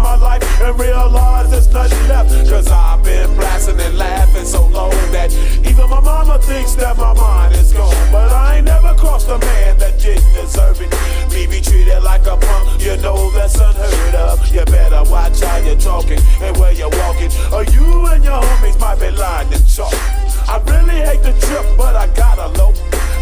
in my life and realize there's nothing left. Cause I've been blasting and laughing so long that even my mama thinks that my mind is gone. But I ain't never crossed a man that didn't deserve it. Me be treated like a punk, you know that's unheard of. You better watch how you're talking and where you're walking, or you and your homies might be lying in chalk. I really hate the trip, but I gotta low.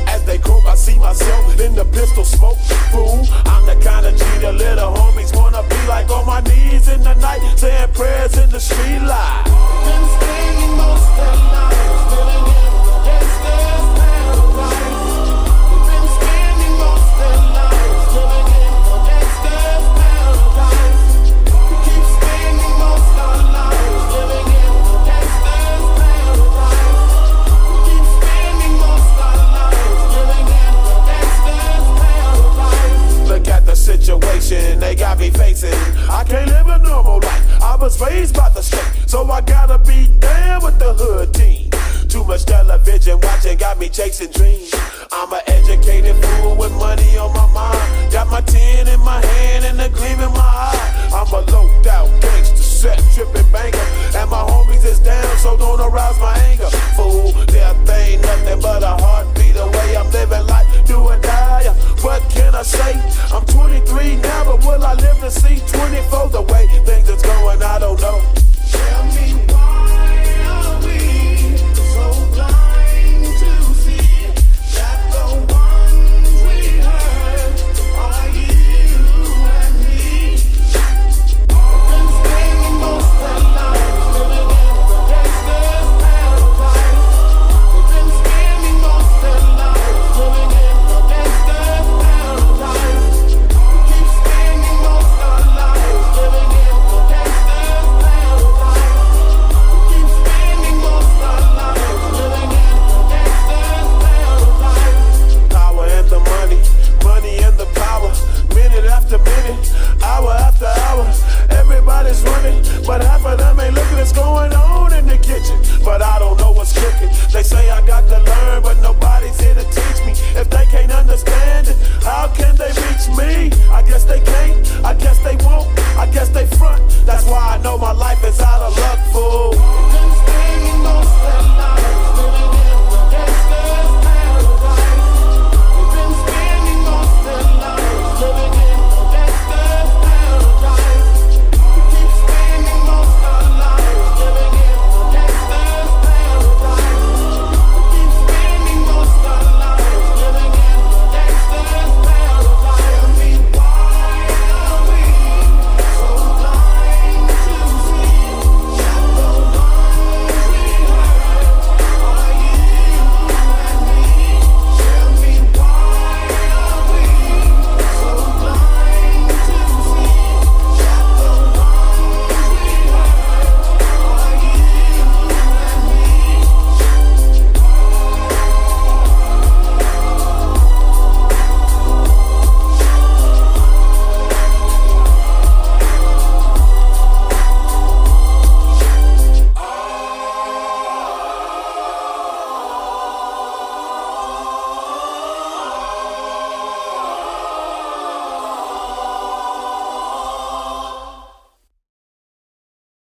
As they croak, I see myself in the pistol smoke. Fool, I'm the kind of G the little homies wanna be like, on my knees in the night, saying prayers in the street light. Been spending most of the night living in gangsta's paradise. We've been spending most of the night living in gangsta's paradise. We keep spending most of the night living in gangsta's paradise. We keep spending most of the night living in gangsta's paradise. Look at the situation they got me facing. I can't live a normal life. I was raised by the state, so I gotta be down with the hood team. Too much television watching got me chasing dreams. I'm an educated fool with money on my mind. Got my tin in my hand and a gleam in my eye. I'm a